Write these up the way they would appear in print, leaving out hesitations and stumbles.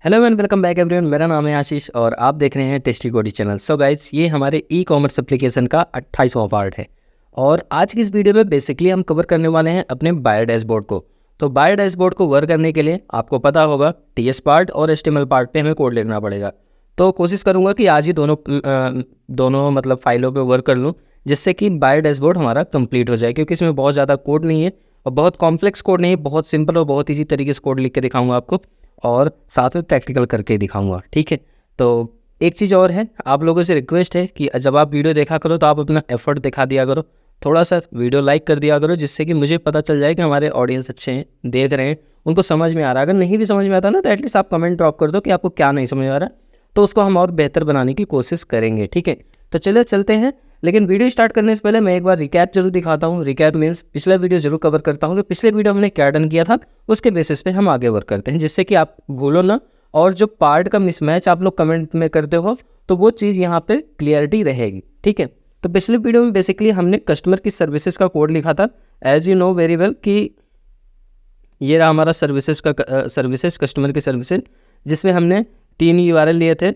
Hello and welcome back everyone. मेरा नाम है आशीष और आप देख रहे हैं टेस्टी कोडी चैनल। सो गाइज, ये हमारे ई कॉमर्स एप्लीकेशन का 28वां पार्ट है और आज की इस वीडियो में बेसिकली हम कवर करने वाले हैं अपने बायर डैशबोर्ड को। तो बायर डैशबोर्ड को वर्क करने के लिए आपको पता होगा टीएस पार्ट और एचटीएमएल पार्ट पे हमें कोड लिखना पड़ेगा। तो कोशिश करूँगा कि आज ही दोनों मतलब फाइलों पर वर्क कर लूँ, जिससे कि बायर डैशबोर्ड हमारा कंप्लीट हो जाए, क्योंकि इसमें बहुत ज़्यादा कोड नहीं है और बहुत कॉम्प्लेक्स कोड नहीं है, बहुत सिंपल और बहुत ईजी तरीके से कोड लिख के दिखाऊंगा आपको और साथ में प्रैक्टिकल करके दिखाऊंगा। ठीक है, तो एक चीज़ और है, आप लोगों से रिक्वेस्ट है कि जब आप वीडियो देखा करो तो आप अपना एफर्ट दिखा दिया करो, थोड़ा सा वीडियो लाइक कर दिया करो, जिससे कि मुझे पता चल जाए कि हमारे ऑडियंस अच्छे हैं, देख रहे हैं, उनको समझ में आ रहा है। अगर नहीं भी समझ में आता ना तो एटलीस्ट आप कमेंट ड्रॉप कर दो कि आपको क्या नहीं समझ में आ रहा, तो उसको हम और बेहतर बनाने की कोशिश करेंगे। ठीक है, तो चलिए चलते हैं। लेकिन वीडियो स्टार्ट करने से पहले मैं एक बार रिकैप जरूर दिखाता हूँ। रिकैप मीन्स पिछला वीडियो जरूर कवर करता हूँ कि पिछले वीडियो हमने क्या डन किया था, उसके बेसिस पे हम आगे वर्क करते हैं, जिससे कि आप भूलो ना। और जो पार्ट का मिसमैच आप लोग कमेंट में करते हो तो वो चीज़ यहाँ पे क्लियरिटी रहेगी। ठीक है, तो पिछले वीडियो में बेसिकली हमने कस्टमर की सर्विसेज का कोड लिखा था। As you know very well कि ये रहा हमारा सर्विसेज कस्टमर की सर्विसेज, जिसमें हमने 3 URL लिए थे,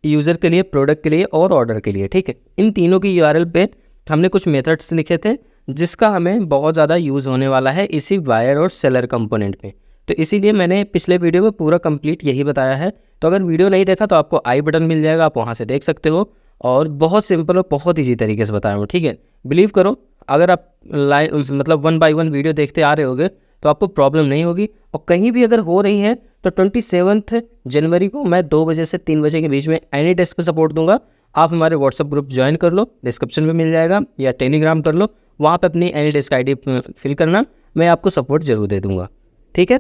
यूज़र के लिए, प्रोडक्ट के लिए और ऑर्डर के लिए। ठीक है, इन तीनों की URL पे हमने कुछ मेथड्स लिखे थे, जिसका हमें बहुत ज़्यादा यूज़ होने वाला है इसी बायर और सेलर कंपोनेंट पे। तो इसीलिए मैंने पिछले वीडियो में पूरा कंप्लीट यही बताया है। तो अगर वीडियो नहीं देखा तो आपको आई बटन मिल जाएगा, आप वहाँ से देख सकते हो। और बहुत सिंपल और बहुत ईजी तरीके से बताया हूँ। ठीक है, बिलीव करो, अगर आप मतलब 1 बाय 1 वीडियो देखते आ रहे होगे तो आपको प्रॉब्लम नहीं होगी। और कहीं भी अगर हो रही है तो 27 जनवरी को मैं 2 बजे से 3 बजे के बीच में एनी डेस्क पे सपोर्ट दूंगा। आप हमारे व्हाट्सअप ग्रुप ज्वाइन कर लो, डिस्क्रिप्शन में मिल जाएगा, या टेलीग्राम कर लो, वहाँ पे अपनी एनी डेस्क ID फिल करना, मैं आपको सपोर्ट जरूर दे दूंगा। ठीक है,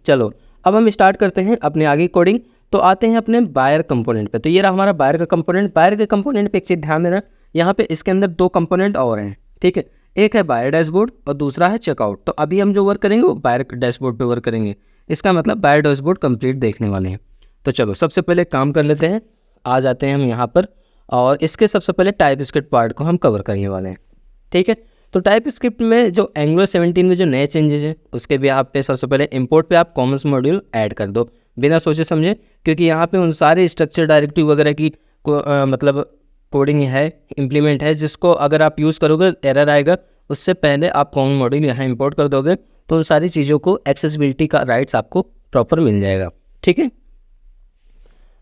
चलो अब हम स्टार्ट करते हैं अपने आगे कोडिंग। तो आते हैं अपने बायर कंपोनेंट पे। तो ये रहा हमारा बायर का कंपोनेंट। बायर के कंपोनेंट पे एक चीज़ ध्यान देना, यहाँ पे इसके अंदर 2 कंपोनेंट और हैं। ठीक है, एक है बायर डैशबोर्ड और दूसरा है चेकआउट। तो अभी हम जो वर्क करेंगे वो बायर डैशबोर्ड पे वर्क करेंगे, इसका मतलब बायर डैशबोर्ड कंप्लीट देखने वाले हैं। तो चलो सबसे पहले काम कर लेते हैं, आ जाते हैं हम यहाँ पर और इसके सबसे पहले टाइप स्क्रिप्ट पार्ट को हम कवर करने वाले हैं। ठीक है, तो टाइप स्क्रिप्ट में जो एंगुलर 17 में जो नए चेंजेस हैं उसके भी आप पे सबसे पहले इंपोर्ट पे आप कॉमर्स मॉड्यूल ऐड कर दो बिना सोचे समझे, क्योंकि यहाँ पे उन सारे स्ट्रक्चर डायरेक्टिव वगैरह की मतलब कोडिंग है, इम्प्लीमेंट है, जिसको अगर आप यूज़ करोगे एरर आएगा। उससे पहले आप कॉमन मॉड्यूल यहाँ इंपोर्ट कर दोगे तो उन सारी चीज़ों को एक्सेसिबिलिटी का राइट्स आपको प्रॉपर मिल जाएगा। ठीक है,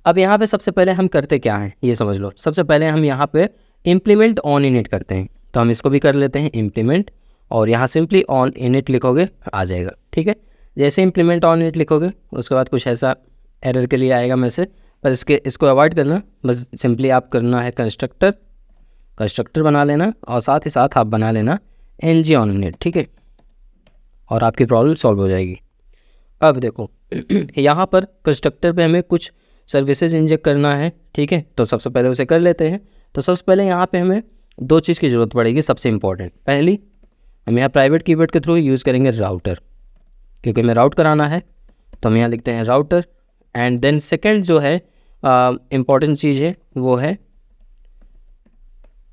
अब यहाँ पे सबसे पहले हम करते क्या हैं ये समझ लो। सबसे पहले हम यहाँ पे इम्प्लीमेंट ऑन इनिट करते हैं, तो हम इसको भी कर लेते हैं इम्प्लीमेंट, और यहाँ सिंपली ऑन इनिट लिखोगे आ जाएगा। ठीक है, जैसे इम्प्लीमेंट ऑन इनिट लिखोगे उसके बाद कुछ ऐसा एरर के लिए आएगा मैसेज, पर इसको अवॉइड करना, बस सिंपली आप करना है कंस्ट्रक्टर बना लेना और साथ ही साथ आप बना लेना ng ऑन इनिट। ठीक है, और आपकी प्रॉब्लम सॉल्व हो जाएगी। अब देखो यहाँ पर कंस्ट्रक्टर पे हमें कुछ सर्विसेज इंजेक्ट करना है। ठीक है, तो सबसे पहले उसे कर लेते हैं। तो सबसे पहले यहाँ पे हमें 2 चीज़ की ज़रूरत पड़ेगी। सबसे इंपॉर्टेंट, पहली हम यहाँ प्राइवेट कीवर्ड के थ्रू यूज़ करेंगे राउटर, क्योंकि हमें राउट कराना है, तो हम यहाँ लिखते हैं राउटर। एंड देन सेकेंड जो है इम्पॉर्टेंट चीज़ है वो है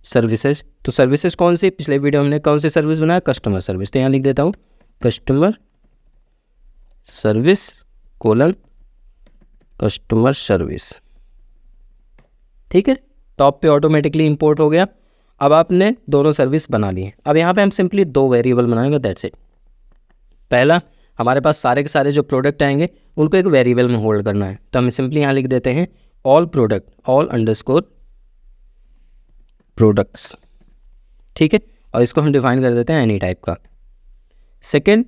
सर्विसेज। तो सर्विसेज कौन सी, पिछले वीडियो हमने कौन सी सर्विस बनाया, कस्टमर सर्विस। तो यहाँ लिख देता हूँ customer service colon customer service. ठीक है, टॉप पे ऑटोमेटिकली इंपोर्ट हो गया। अब आपने दोनों सर्विस बना लिए। अब यहाँ पे हम सिंपली 2 वेरिएबल बनाएंगे, दैट्स इट। पहला, हमारे पास सारे के सारे जो प्रोडक्ट आएंगे उनको एक वेरिएबल में होल्ड करना है, तो हम सिंपली यहाँ लिख देते हैं all product, all underscore products. ठीक है, और इसको हम डिफाइन कर देते हैं एनी टाइप का। सेकेंड,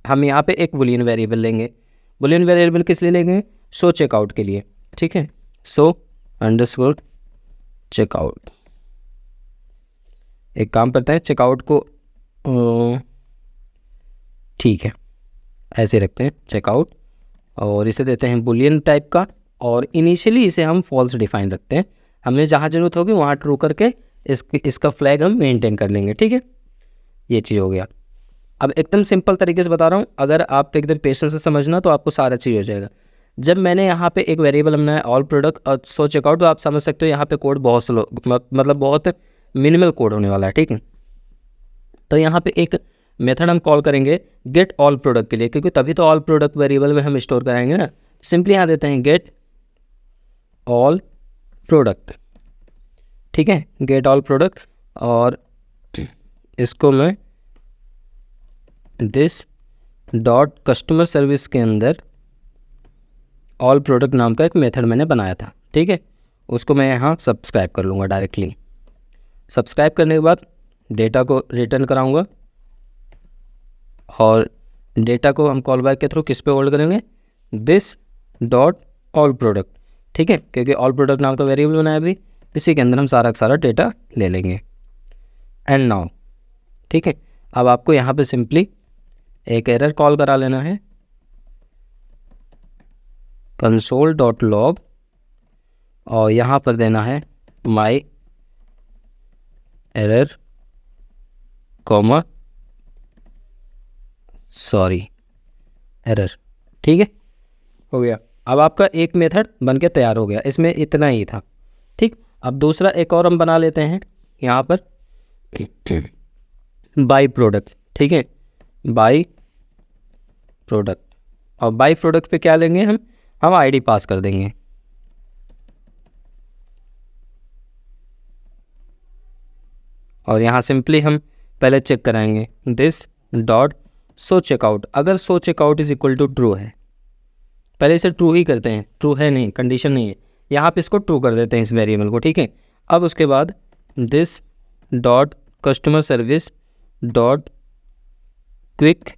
हम यहाँ पे एक बुलियन वेरिएबल लेंगे। बुलियन वेरिएबल किस लिए लेंगे, शो चेकआउट के लिए। ठीक है, शो अंडरस्कोर चेकआउट। एक काम करते हैं, चेकआउट को ठीक है ऐसे रखते हैं चेकआउट, और इसे देते हैं बुलियन टाइप का, और इनिशियली इसे हम फॉल्स डिफाइन रखते हैं। हमें जहाँ ज़रूरत होगी वहाँ ट्रू करके इसका फ्लैग हम मेंटेन कर लेंगे। ठीक है, ये चीज़ हो गया। अब एकदम सिंपल तरीके से बता रहा हूँ, अगर आप एकदम पेशेंस से समझना तो आपको सारा चीज़ हो जाएगा। जब मैंने यहाँ पे एक वेरिएबल बनाया ऑल प्रोडक्ट और सो चेकआउट, तो आप समझ सकते हो यहाँ पे कोड बहुत स्लो, मतलब बहुत मिनिमल कोड होने वाला है। ठीक है, तो यहाँ पे एक मेथड हम कॉल करेंगे गेट ऑल प्रोडक्ट के लिए, क्योंकि तभी तो ऑल प्रोडक्ट वेरिएबल में हम स्टोर कराएंगे ना। सिंपली यहाँ देते हैं गेट ऑल प्रोडक्ट, ठीक है, गेट ऑल प्रोडक्ट, और इसको मैं दिस डॉट कस्टमर सर्विस के अंदर ऑल प्रोडक्ट नाम का एक मेथड मैंने बनाया था, ठीक है, उसको मैं यहाँ सब्सक्राइब कर लूँगा डायरेक्टली। सब्सक्राइब करने के बाद डेटा को रिटर्न कराऊंगा, और डेटा को हम कॉल बैक के थ्रू किस पे होल्ड करेंगे, दिस डॉट ऑल प्रोडक्ट, ठीक है, क्योंकि ऑल प्रोडक्ट नाम का वेरिएबल बनाया अभी, इसी के अंदर हम सारा का सारा डेटा ले लेंगे। एंड नाउ, ठीक है, अब आपको यहाँ पे सिंपली एक एरर कॉल करा लेना है, console.log, और यहाँ पर देना है my error comma sorry error, ठीक है, हो गया। अब आपका एक मेथड बन के तैयार हो गया, इसमें इतना ही था, ठीक। अब दूसरा एक और हम बना लेते हैं यहाँ पर बाई प्रोडक्ट, ठीक है, बाई प्रोडक्ट, और बाई प्रोडक्ट पे क्या लेंगे हम आईडी पास कर देंगे, और यहाँ सिंपली हम पहले चेक कराएंगे दिस डॉट सो चेकआउट, अगर so checkout is equal to true है, पहले इसे ट्रू ही करते हैं, ट्रू है नहीं, कंडीशन नहीं है, यहाँ पे इसको ट्रू कर देते हैं इस वेरिएबल को, ठीक है। अब उसके बाद this dot customer service dot quick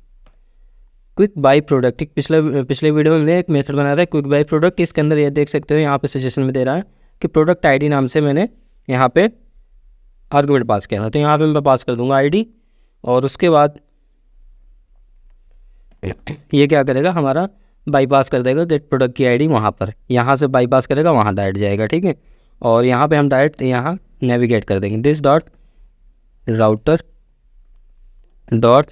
by product, पिछले वीडियो में मैंने एक मेथड बनाया था क्विक बाई प्रोडक्ट, इसके अंदर ये देख सकते हो यहाँ पे सजेशन में दे रहा है कि प्रोडक्ट आईडी नाम से मैंने यहाँ पे आर्गुमेंट पास किया था, तो यहाँ पे मैं पास कर दूंगा आईडी, और उसके बाद ये क्या करेगा, हमारा बाईपास कर देगा गेट प्रोडक्ट की आईडी वहाँ पर, यहाँ से बाईपास करेगा वहाँ डायरेक्ट जाएगा, ठीक है, और यहाँ पे हम डायरेक्ट यहाँ नेविगेट कर देंगे this dot router dot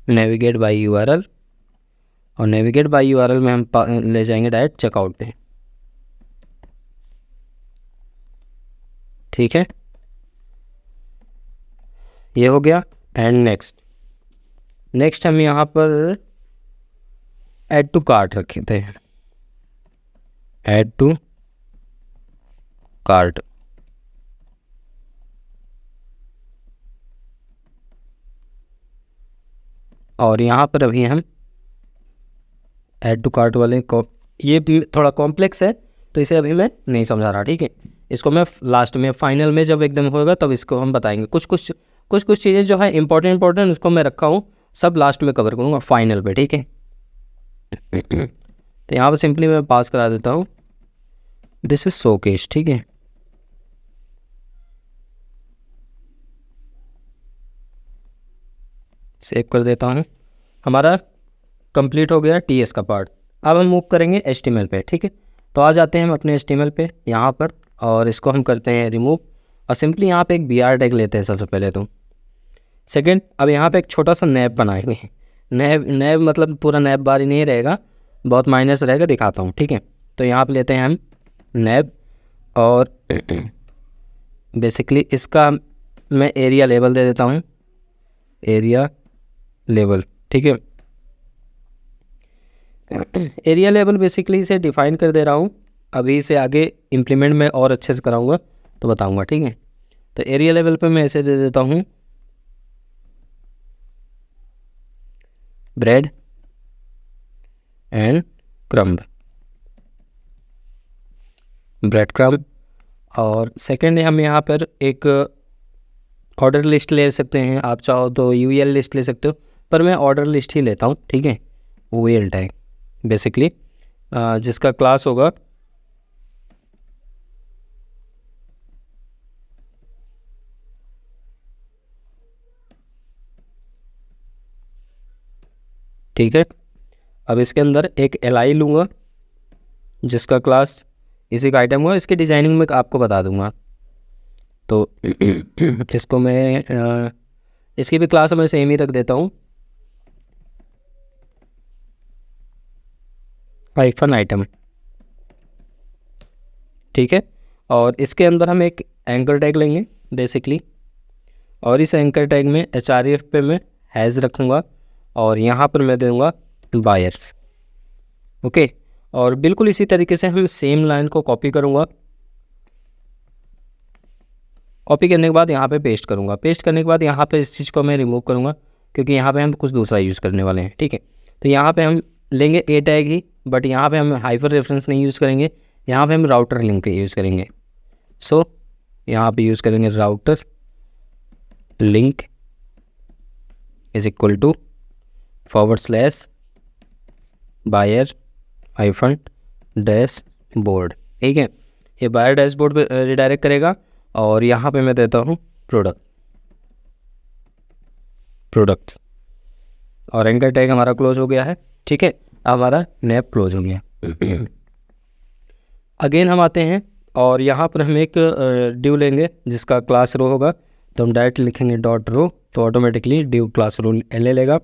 navigate by URL, और नेविगेट बाई यूआरएल में हम ले जाएंगे डायरेक्ट चेकआउट पे, ठीक है, ये हो गया। एंड नेक्स्ट हम यहाँ पर ऐड टू कार्ट रखे थे, ऐड टू कार्ट, और यहाँ पर अभी हम ऐड टू कार्ट वाले को, ये भी थोड़ा कॉम्प्लेक्स है तो इसे अभी मैं नहीं समझा रहा, ठीक है, इसको मैं लास्ट में फाइनल में जब एकदम होगा तब इसको हम बताएंगे। कुछ चीज़ें जो है इंपॉर्टेंट उसको मैं रखा हूँ, सब लास्ट में कवर करूँगा फाइनल पे, ठीक है। तो यहाँ पर सिंपली मैं पास करा देता हूँ दिस इज शोकेस, ठीक है, सेव कर देता हूँ, हमारा कंप्लीट हो गया टीएस का पार्ट। अब हम मूव करेंगे एचटीएमएल पे, ठीक है, तो आ जाते हैं हम अपने एचटीएमएल पे यहाँ पर, और इसको हम करते हैं रिमूव, और सिंपली यहाँ पे एक बीआर टैग लेते हैं सबसे पहले तो। सेकंड, अब यहाँ पे एक छोटा सा नैब बनाएंगे, नैब मतलब पूरा नैब बार ही नहीं रहेगा, बहुत माइनस रहेगा, दिखाता हूँ, ठीक है। तो यहाँ पे लेते हैं हम नैब, और बेसिकली इसका मैं एरिया लेवल दे देता हूँ, एरिया लेवल, ठीक है, एरिया लेवल बेसिकली इसे डिफाइन कर दे रहा हूँ, अभी इसे आगे इम्प्लीमेंट में और अच्छे से कराऊंगा तो बताऊंगा, ठीक है। तो एरिया लेवल पे मैं ऐसे दे देता हूँ bread and crumb, bread crumb, और सेकेंड हम यहाँ पर एक ऑर्डर लिस्ट ले सकते हैं, आप चाहो तो यूएल लिस्ट ले सकते हो, पर मैं ऑर्डर लिस्ट ही लेता हूँ, ठीक है, यूएल टैग बेसिकली जिसका क्लास होगा ठीक है। अब इसके अंदर एक एलआई लूँगा जिसका क्लास इसी का आइटम हुआ, इसकी डिज़ाइनिंग में आपको बता दूंगा, तो इसको मैं इसकी भी क्लास मैं सेम ही रख देता हूँ, हाइफन आइटम, ठीक है। और इसके अंदर हम एक एंकर टैग लेंगे बेसिकली, और इस एंकर टैग में HREF पे मैं हैज़ रखूँगा, और यहाँ पर मैं दूँगा बायर्स, ओके। और बिल्कुल इसी तरीके से हम सेम लाइन को कॉपी करूँगा, कॉपी करने के बाद यहाँ पे पेस्ट करूँगा, पेस्ट करने के बाद यहाँ पे इस चीज़ को मैं रिमूव करूँगा क्योंकि यहाँ पे हम कुछ दूसरा यूज़ करने वाले हैं, ठीक है। तो यहाँ पे हम लेंगे ए टैग ही, बट यहाँ पे हम हाइपर रेफरेंस नहीं यूज़ करेंगे, यहाँ पे हम राउटर लिंक यूज़ करेंगे। सो यहाँ पे यूज़ करेंगे router link is equal to / buyer hyphen dashboard, ठीक है। ये बायर डैशबोर्ड पे रिडायरेक्ट करेगा और यहाँ पे मैं देता हूँ प्रोडक्ट्स और एंकर टैग हमारा क्लोज हो गया है, ठीक है। अब हमारा नैप क्लोज हो गया। अगेन हम आते हैं और यहाँ पर हम एक ड्यू लेंगे जिसका क्लास रो होगा, तो हम डायरेक्ट लिखेंगे डॉट रो, तो ऑटोमेटिकली ड्यू क्लास रो ले लेगा।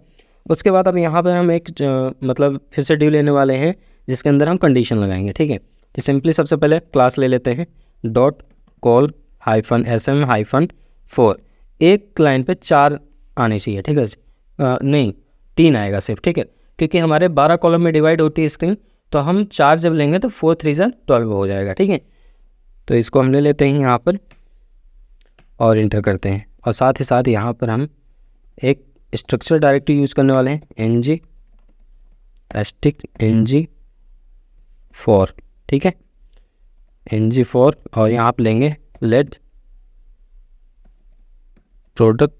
उसके बाद अब यहाँ पर हम एक मतलब फिर से ड्यू लेने वाले हैं जिसके अंदर हम कंडीशन लगाएंगे, ठीक है। तो सिंपली सबसे पहले क्लास ले लेते हैं डॉट कॉल -sm-4, एक लाइन पे 4 आने चाहिए, ठीक है। नहीं 3 आएगा सिर्फ, ठीक है, क्योंकि हमारे 12 कॉलम में डिवाइड होती है स्क्रीन, तो हम 4 जब लेंगे तो 4 3 12 हो जाएगा, ठीक है। तो इसको हम ले लेते हैं यहाँ पर और इंटर करते हैं, और साथ ही साथ यहाँ पर हम एक स्ट्रक्चर डायरेक्टरी यूज़ करने वाले हैं ng_4, ठीक है, ng4, और यहाँ पर लेंगे let product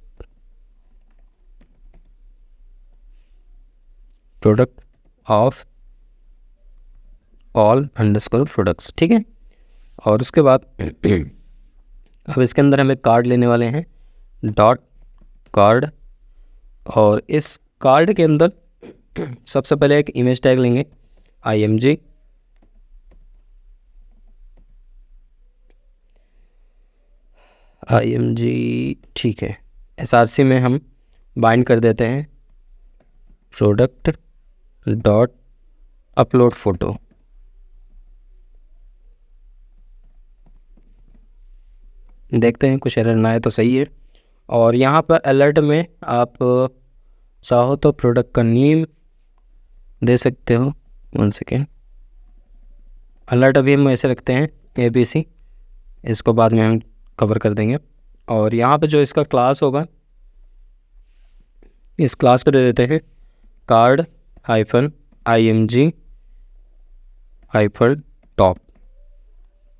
of all underscore products, ठीक है। और उसके बाद अब इसके अंदर हम एक कार्ड लेने वाले हैं डॉट कार्ड, और इस कार्ड के अंदर सबसे पहले एक इमेज टैग लेंगे img, ठीक है। src में हम बाइंड कर देते हैं प्रोडक्ट डॉट अपलोड फोटो, देखते हैं कुछ एरर ना आए तो सही है। और यहाँ पर अलर्ट में आप चाहो तो प्रोडक्ट का नेम दे सकते हो, 1 सेकेंड। अलर्ट अभी हम ऐसे रखते हैं ABC, इसको बाद में हम कवर कर देंगे। और यहाँ पे जो इसका क्लास होगा, इस क्लास को दे देते हैं कार्ड -img -top,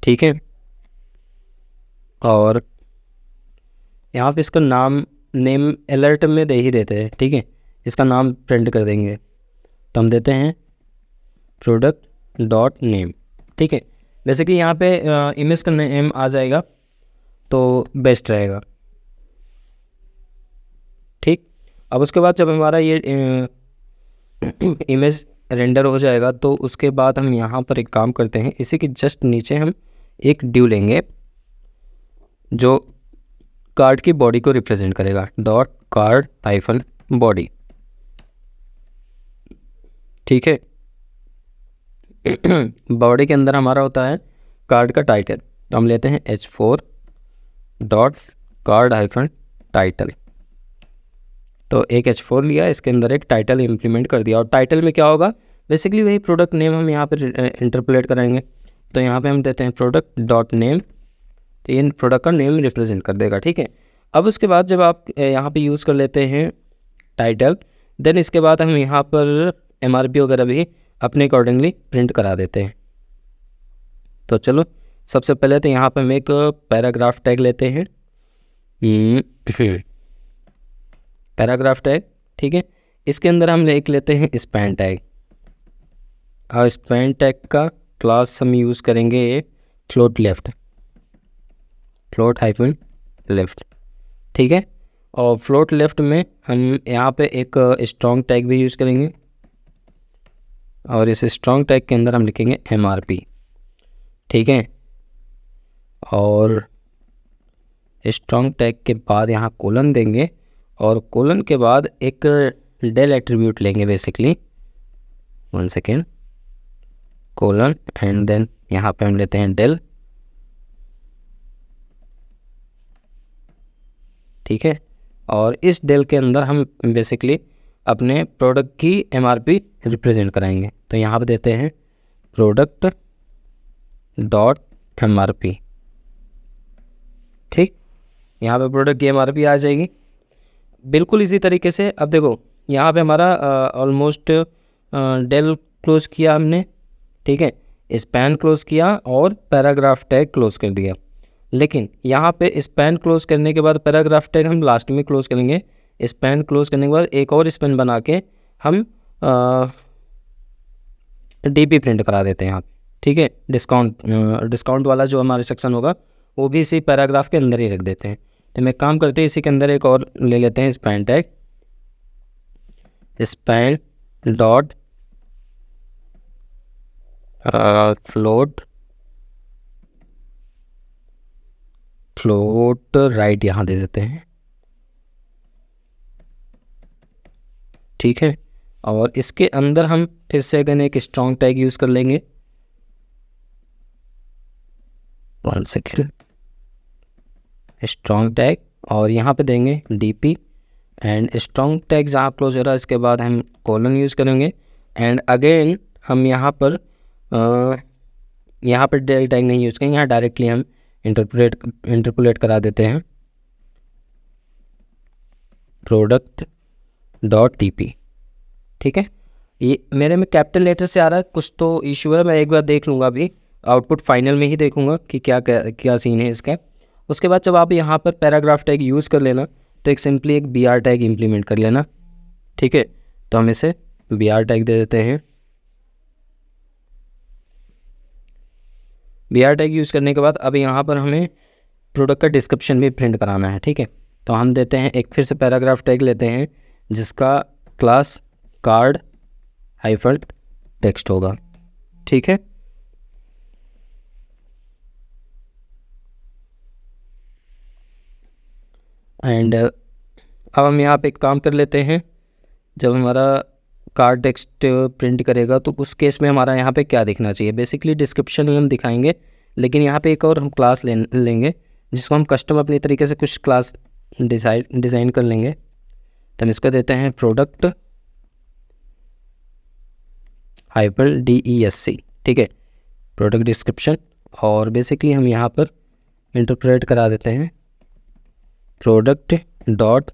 ठीक है। और यहाँ पे इसका नेम अलर्ट में दे ही देते हैं, ठीक है, इसका नाम प्रिंट कर देंगे, तो हम देते हैं प्रोडक्ट डॉट नेम, ठीक है। बेसिकली यहाँ पे इमेज का नेम आ जाएगा तो बेस्ट रहेगा, ठीक। अब उसके बाद जब हमारा ये इमेज रेंडर हो जाएगा तो उसके बाद हम यहाँ पर एक काम करते हैं, इसी के जस्ट नीचे हम एक ड्यू लेंगे जो कार्ड की बॉडी को रिप्रेजेंट करेगा, डॉट कार्ड -बॉडी, ठीक है। बॉडी के अंदर हमारा होता है कार्ड का टाइटल, तो हम लेते हैं h4 डॉट कार्ड -टाइटल, तो एक h4 लिया, इसके अंदर एक टाइटल इम्प्लीमेंट कर दिया, और टाइटल में क्या होगा, बेसिकली वही प्रोडक्ट नेम हम यहाँ पर इंटरपोलेट कराएंगे, तो यहाँ पे हम देते हैं प्रोडक्ट डॉट नेम, तो ये प्रोडक्ट का नेम रिप्रेजेंट कर देगा, ठीक है। अब उसके बाद जब आप यहाँ पे यूज़ कर लेते हैं टाइटल, देन इसके बाद हम यहाँ पर MRP वगैरह भी अपने अकॉर्डिंगली प्रिंट करा देते हैं। तो चलो सबसे पहले तो यहाँ पे हम एक पैराग्राफ टैग लेते हैं, पैराग्राफ टैग, ठीक है। इसके अंदर हम एक लेते हैं स्पैन टैग, और स्पैन टैग का क्लास हम यूज़ करेंगे फ्लोट -लेफ्ट, ठीक है। और फ्लोट लेफ्ट में हम यहाँ पे एक स्ट्रॉन्ग टैग भी यूज़ करेंगे, और इस स्ट्रॉन्ग टैग के अंदर हम लिखेंगे MRP, ठीक है। और स्ट्रॉन्ग टैग के बाद यहाँ कोलन देंगे, और कोलन के बाद एक डेल एट्रीब्यूट लेंगे, basically 1 second, colon, and then यहाँ पे हम लेते हैं डेल, ठीक है। और इस डेल के अंदर हम बेसिकली अपने प्रोडक्ट की MRP रिप्रेजेंट कराएंगे। तो यहाँ पे देते हैं प्रोडक्ट डॉट MRP। ठीक, यहाँ पे प्रोडक्ट की MRP आ जाएगी। बिल्कुल इसी तरीके से अब देखो यहाँ पे हमारा ऑलमोस्ट डेल क्लोज किया हमने, ठीक है, स्पैन क्लोज किया और पैराग्राफ टैग क्लोज कर दिया। लेकिन यहाँ पे स्पैन क्लोज करने के बाद पैराग्राफ टैग हम लास्ट में क्लोज करेंगे। स्पैन क्लोज करने के बाद एक और स्पैन बना के हम DP प्रिंट करा देते हैं यहाँ पे, ठीक है। डिस्काउंट वाला जो हमारा सेक्शन होगा वो भी इसी पैराग्राफ के अंदर ही रख देते हैं। तो मैं काम करते हैं इसी के अंदर एक और ले लेते हैं span tag, span dot float right यहाँ दे देते हैं, ठीक है। और इसके अंदर हम फिर से अगर एक स्ट्रॉन्ग टैग यूज़ कर लेंगे, 1 सेकेंड, स्ट्रॉन्ग टैग, और यहाँ पे देंगे DP एंड स्ट्रॉन्ग टैग जहाँ क्लोज हो रहा है इसके बाद हम कोलन यूज़ करेंगे। एंड अगेन हम यहाँ पर डेल टैग नहीं यूज़ करेंगे, यहाँ डायरेक्टली हम इंटरपोलेट करा देते हैं प्रोडक्ट डॉट TP, ठीक है। ये मेरे में कैपिटल लेटर से आ रहा है, कुछ तो इशू है, मैं एक बार देख लूँगा, अभी आउटपुट फाइनल में ही देखूँगा कि क्या सीन है इसका। उसके बाद जब आप यहाँ पर पैराग्राफ टैग यूज़ कर लेना तो एक सिंपली एक BR टैग इम्प्लीमेंट कर लेना, ठीक है। तो हम इसे BR टैग दे देते हैं। BR टैग यूज़ करने के बाद अब यहाँ पर हमें प्रोडक्ट का डिस्क्रिप्शन भी प्रिंट कराना है, ठीक है। तो हम देते हैं एक फिर से पैराग्राफ टैग लेते हैं जिसका क्लास कार्ड हाइफन टेक्स्ट होगा, ठीक है। एंड अब हम यहाँ पे एक काम कर लेते हैं, जब हमारा कार्ड टेक्स्ट प्रिंट करेगा तो उस केस में हमारा यहाँ पे क्या दिखना चाहिए। बेसिकली डिस्क्रिप्शन ही हम दिखाएंगे, लेकिन यहाँ पे एक और हम क्लास लेंगे जिसको हम कस्टम अपनी तरीके से कुछ क्लास डिज़ाइन कर लेंगे। तो हम इसको देते हैं प्रोडक्ट हाइपल DESC, ठीक है, प्रोडक्ट डिस्क्रिप्शन। और बेसिकली हम यहाँ पर इंटरप्रेट करा देते हैं प्रोडक्ट डॉट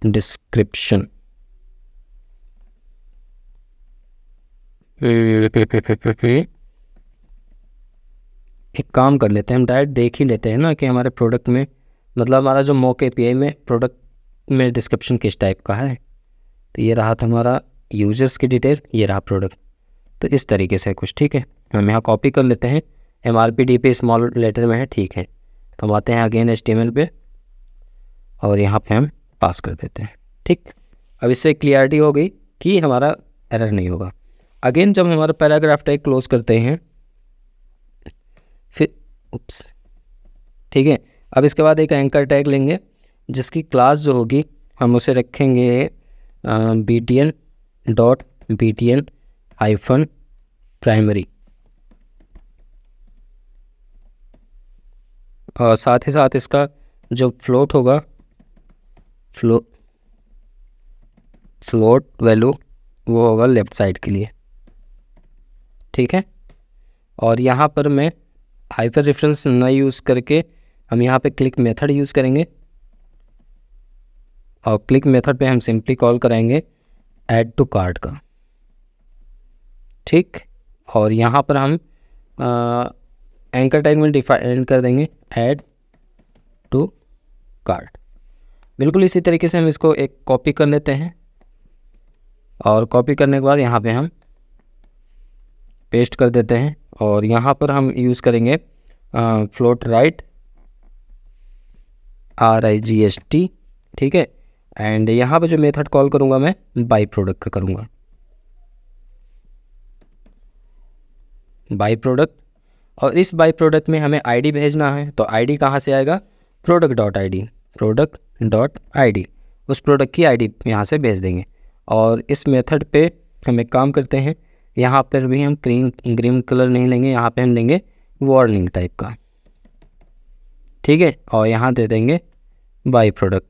डिस्क्रिप्शन। एक काम कर लेते हैं, हम डायरेक्ट देख ही लेते हैं ना कि हमारे प्रोडक्ट में, मतलब हमारा जो मॉक API में प्रोडक्ट में डिस्क्रिप्शन किस टाइप का है। तो ये रहा था हमारा यूजर्स की डिटेल, ये रहा प्रोडक्ट, तो इस तरीके से कुछ, ठीक है। हम यहाँ कॉपी कर लेते हैं, MRP DP स्मॉल लेटर में है, ठीक है। तो हम आते हैं अगेन HTML पे और यहाँ पे हम पास कर देते हैं, ठीक। अब इससे क्लियरिटी हो गई कि हमारा एरर नहीं होगा। अगेन जब हमारा पैराग्राफ टैग क्लोज करते हैं फिर ठीक है। अब इसके बाद एक एंकर टैग लेंगे जिसकी क्लास जो होगी हम उसे रखेंगे BTN dot BTN hyphen primary, और साथ ही साथ इसका जो फ्लोट होगा, फ्लोट वैल्यू वो होगा लेफ़्ट साइड के लिए, ठीक है। और यहाँ पर मैं हाइपर रेफरेंस ना यूज़ करके हम यहाँ पे क्लिक मेथड यूज़ करेंगे, और क्लिक मेथड पे हम सिंपली कॉल कराएंगे ऐड टू कार्ट का, ठीक। और यहाँ पर हम एंकर टैग में डिफाइन कर देंगे ऐड टू कार्ट। बिल्कुल इसी तरीके से हम इसको एक कॉपी कर लेते हैं, और कॉपी करने के बाद यहाँ पे हम पेस्ट कर देते हैं। और यहाँ पर हम यूज़ करेंगे फ्लोट राइट RIGST, ठीक है। एंड यहाँ पे जो मेथड कॉल करूँगा मैं बाई प्रोडक्ट का करूँगा, बाई प्रोडक्ट। और इस बाई प्रोडक्ट में हमें ID भेजना है, तो ID कहाँ से आएगा, प्रोडक्ट डॉट ID, उस प्रोडक्ट की ID यहाँ से भेज देंगे। और इस मेथड पे हम एक काम करते हैं, यहाँ पर भी हम ग्रीन कलर नहीं लेंगे, यहाँ पे हम लेंगे वार्निंग टाइप का, ठीक है। और यहाँ दे देंगे buy product,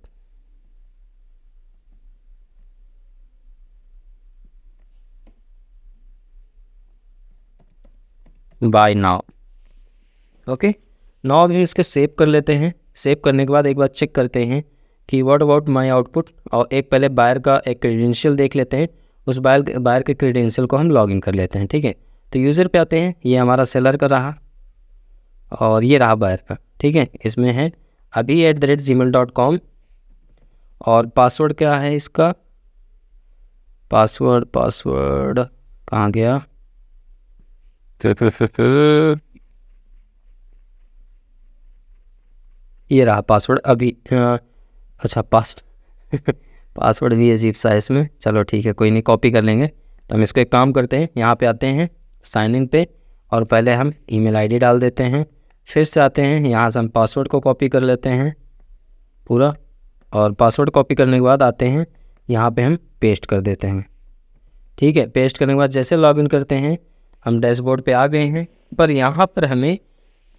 buy now. Okay, now हम इसके सेव कर लेते हैं। सेव करने के बाद एक बार चेक करते हैं कि व्हाट अबाउट माय आउटपुट, और एक पहले बायर का एक क्रेडेंशियल देख लेते हैं। उस बायर के क्रेडेंशियल को हम लॉगिन कर लेते हैं। ठीक है, तो यूज़र पे आते हैं, ये हमारा सेलर का रहा और ये रहा बायर का। ठीक है, इसमें है abhi@gmail.com और पासवर्ड क्या है इसका, पासवर्ड कहाँ गया, ये रहा पासवर्ड। अभी अच्छा पासवर्ड भी अजीब सा है इसमें, चलो ठीक है कोई नहीं, कॉपी कर लेंगे। तो हम इसको एक काम करते हैं, यहाँ पे आते हैं साइन इन पे और पहले हम ईमेल आईडी डाल देते हैं। फिर से आते हैं, यहाँ से हम पासवर्ड को कॉपी कर लेते हैं पूरा, और पासवर्ड कॉपी करने के बाद आते हैं यहाँ पे हम पेस्ट कर देते हैं। ठीक है, पेस्ट करने के बाद जैसे लॉगिन करते हैं हम डैशबोर्ड पे आ गए हैं, पर यहाँ पर हमें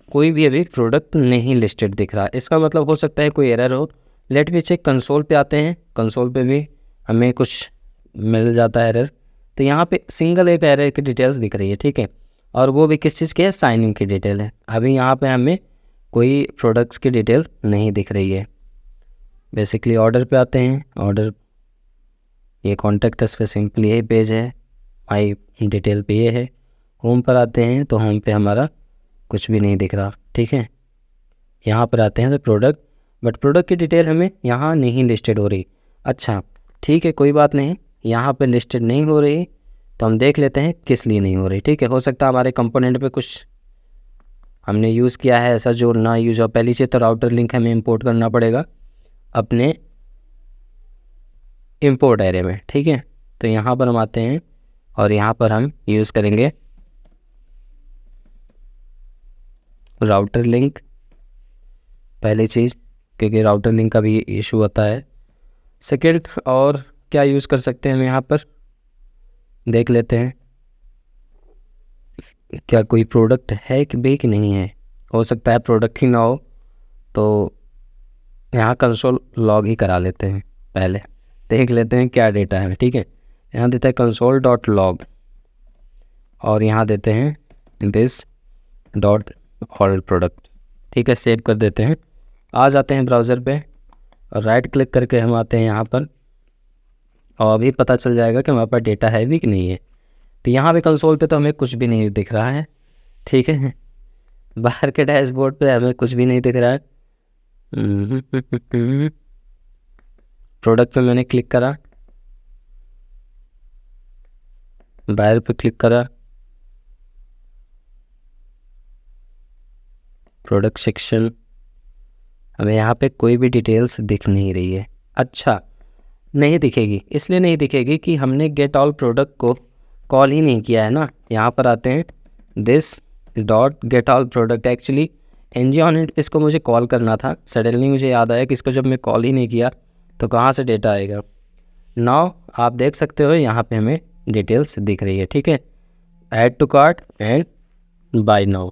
कोई भी अभी प्रोडक्ट नहीं लिस्टेड दिख रहा। इसका मतलब हो सकता है कोई एरर हो। लेट मी चेक, कंसोल पे आते हैं, कंसोल पे भी हमें कुछ मिल जाता है एरर। तो यहाँ पे सिंगल एक एरर की डिटेल्स दिख रही है। ठीक है, और वो भी किस चीज़ की है, साइन इन की डिटेल है। अभी यहाँ पे हमें कोई प्रोडक्ट्स की डिटेल नहीं दिख रही है। बेसिकली ऑर्डर पे आते हैं, ऑर्डर ये कॉन्टैक्ट अस पे सिंपली यही पेज है, माई डिटेल पे ये है। होम पर आते हैं तो होम पे हमारा कुछ भी नहीं दिख रहा। ठीक है, यहाँ पर आते हैं तो प्रोडक्ट, बट प्रोडक्ट की डिटेल हमें यहाँ नहीं लिस्टेड हो रही। अच्छा ठीक है, कोई बात नहीं, यहाँ पे लिस्टेड नहीं हो रही तो हम देख लेते हैं किस लिए नहीं हो रही। ठीक है, हो सकता है हमारे कंपोनेंट पे कुछ हमने यूज़ किया है ऐसा जो ना यूज़ हो। पहली चीज़ तो राउटर लिंक हमें इंपोर्ट करना पड़ेगा अपने इंपोर्ट एरे में। ठीक है, तो यहाँ पर हम आते हैं और यहाँ पर हम यूज़ करेंगे राउटर लिंक, पहली चीज़, क्योंकि राउटर लिंक का भी इशू होता है। सेकेंड, और क्या यूज़ कर सकते हैं हम यहाँ पर देख लेते हैं, क्या कोई प्रोडक्ट है कि भी कि नहीं है। हो सकता है प्रोडक्ट ही ना हो, तो यहाँ कंसोल लॉग ही करा लेते हैं, पहले देख लेते हैं क्या डेटा है। ठीक है, यहाँ देता है console.log और यहाँ देते हैं this.all प्रोडक्ट। ठीक है, सेव कर देते हैं। आ जाते हैं ब्राउज़र पे और राइट क्लिक करके हम आते हैं यहाँ पर, और अभी पता चल जाएगा कि हमारे पास डेटा है भी कि नहीं है। तो यहाँ पे कंसोल पे तो हमें कुछ भी नहीं दिख रहा है। ठीक है, बाहर के डैशबोर्ड पे हमें कुछ भी नहीं दिख रहा है। प्रोडक्ट पे मैंने क्लिक करा, बायर पे क्लिक करा, प्रोडक्ट सेक्शन, हमें यहाँ पे कोई भी डिटेल्स दिख नहीं रही है। अच्छा, नहीं दिखेगी, इसलिए नहीं दिखेगी कि हमने गेट ऑल प्रोडक्ट को कॉल ही नहीं किया है ना। यहाँ पर आते हैं this.getAll प्रोडक्ट, एक्चुअली ngOnInt पे इसको मुझे कॉल करना था। सडनली मुझे याद आया कि इसको जब मैं कॉल ही नहीं किया तो कहाँ से डेटा आएगा। नाउ आप देख सकते हो यहाँ पे हमें डिटेल्स दिख रही है। ठीक है, add to cart and buy now.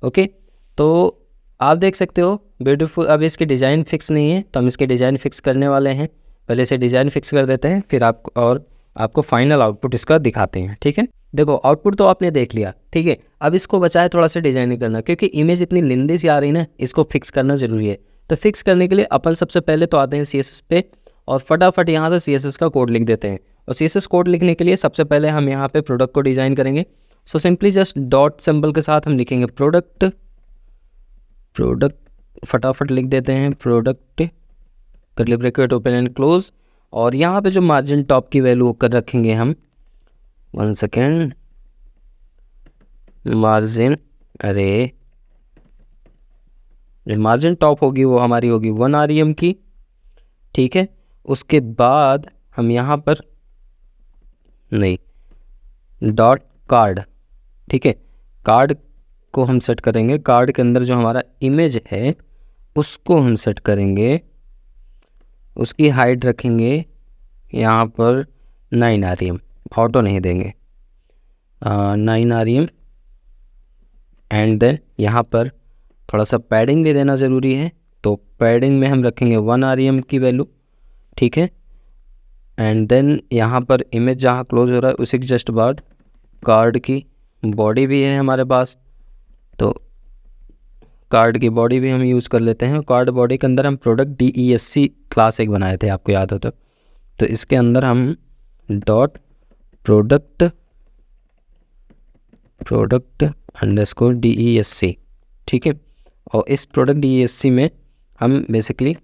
Okay, तो आप देख सकते हो ब्यूटीफुल। अब इसकी डिज़ाइन फिक्स नहीं है तो हम इसके डिज़ाइन फिक्स करने वाले हैं। पहले इसे डिज़ाइन फिक्स कर देते हैं, फिर आपको फाइनल आउटपुट इसका दिखाते हैं। ठीक है, देखो आउटपुट तो आपने देख लिया। ठीक है, अब इसको बचाए थोड़ा सा डिज़ाइनिंग करना, क्योंकि इमेज इतनी लंबी सी आ रही ना, इसको फिक्स करना ज़रूरी है। तो फिक्स करने के लिए अपन सबसे पहले तो आते हैं CSS पे और फटाफट यहाँ से CSS का कोड लिख देते हैं। और CSS कोड लिखने के लिए सबसे पहले हम यहाँ पे प्रोडक्ट को डिज़ाइन करेंगे। So simply just dot symbol के साथ हम लिखेंगे प्रोडक्ट, फटाफट लिख देते हैं product, curly bracket open and close, और यहाँ पे जो मार्जिन टॉप की वैल्यू कर रखेंगे हम, 1 सेकेंड, मार्जिन, अरे जो मार्जिन टॉप होगी वो हमारी होगी 1 REM की। ठीक है, उसके बाद हम यहाँ पर नहीं, डॉट कार्ड। ठीक है, कार्ड को हम सेट करेंगे, कार्ड के अंदर जो हमारा इमेज है उसको हम सेट करेंगे, उसकी हाइट रखेंगे यहाँ पर 9 REM, ऑटो नहीं देंगे, 9 REM। एंड देन यहाँ पर थोड़ा सा पैडिंग भी देना ज़रूरी है, तो पैडिंग में हम रखेंगे 1 REM की वैल्यू। ठीक है, एंड देन यहाँ पर इमेज जहाँ क्लोज हो रहा है उसी के जस्ट बाद कार्ड की बॉडी भी है हमारे पास, तो कार्ड की बॉडी भी हम यूज़ कर लेते हैं। कार्ड बॉडी के अंदर हम प्रोडक्ट DESC क्लास एक बनाए थे, आपको याद हो तो इसके अंदर हम डॉट प्रोडक्ट अंडरस्कोर DESC, ठीक है। और इस प्रोडक्ट DESC में हम बेसिकली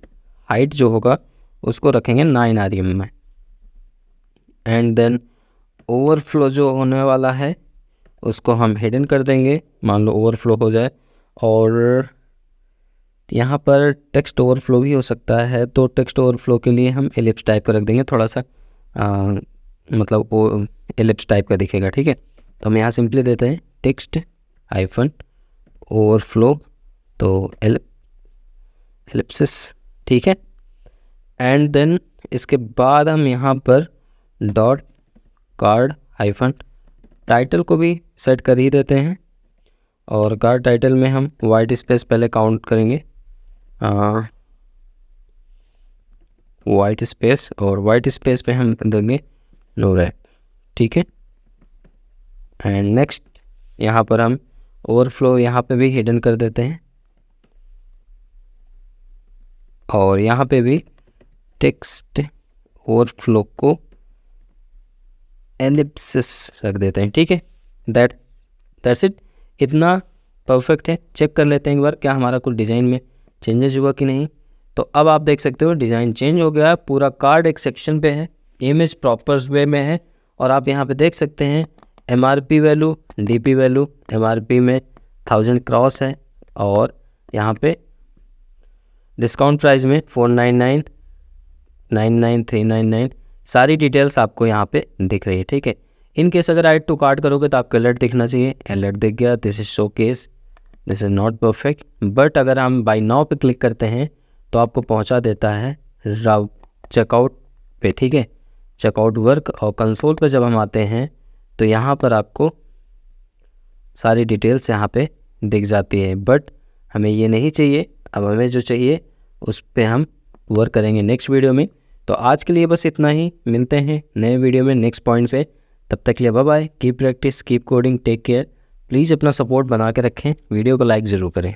हाइट जो होगा उसको रखेंगे 9 RM में। एंड देन ओवरफ्लो जो होने वाला है उसको हम हिडन कर देंगे, मान लो ओवरफ्लो हो जाए। और यहाँ पर टेक्स्ट ओवरफ्लो भी हो सकता है, तो टेक्स्ट ओवरफ्लो के लिए हम एलिप्स टाइप का रख देंगे, थोड़ा सा मतलब वो एलिप्स टाइप का दिखेगा, ठीक है। तो हम यहाँ सिंपली देते हैं टेक्स्ट हाइफन ओवरफ्लो, तो एलिप्सिस, ठीक है। एंड देन इसके बाद हम यहाँ पर डॉट कार्ड हाइफन टाइटल को भी सेट कर ही देते हैं। और कार्ड टाइटल में हम वाइट स्पेस पहले काउंट करेंगे, वाइट स्पेस, और वाइट स्पेस पे हम देंगे नो रैप, ठीक है। एंड नेक्स्ट यहाँ पर हम ओवरफ्लो यहाँ पे भी हिडन कर देते हैं, और यहाँ पे भी टेक्स्ट ओवरफ्लो को एलिप्सिस रख देते हैं, ठीक है। That's it. इतना परफेक्ट है। चेक कर लेते हैं एक बार क्या हमारा कुछ डिज़ाइन में चेंजेस हुआ कि नहीं। तो अब आप देख सकते हो डिज़ाइन चेंज हो गया है, पूरा कार्ड एक सेक्शन पे है, इमेज प्रॉपर वे में है। और आप यहाँ पे देख सकते हैं MRP value, DP value, MRP में 1000 क्रॉस है, और यहाँ पे डिस्काउंट प्राइस में 499, 99399 सारी डिटेल्स आपको यहाँ पे दिख रही है, ठीक है। इन केस अगर ऐड टू कार्ट करोगे तो आपको अलर्ट दिखना चाहिए, अलर्ट दिख गया, this is show case, this is not perfect. But अगर हम बाय नाउ पे क्लिक करते हैं तो आपको पहुँचा देता है चेकआउट पे, ठीक है, चेकआउट वर्क। और कंसोल पे जब हम आते हैं तो यहाँ पर आपको सारी डिटेल्स यहाँ पे दिख जाती है। बट हमें ये नहीं चाहिए, अब हमें जो चाहिए उस पर हम वर्क करेंगे नेक्स्ट वीडियो में। तो आज के लिए बस इतना ही, मिलते हैं नए वीडियो में नेक्स्ट पॉइंट पे। तब तक के लिए bye bye, keep practice, keep coding, take care. Please अपना सपोर्ट बना के रखें, वीडियो को लाइक ज़रूर करें।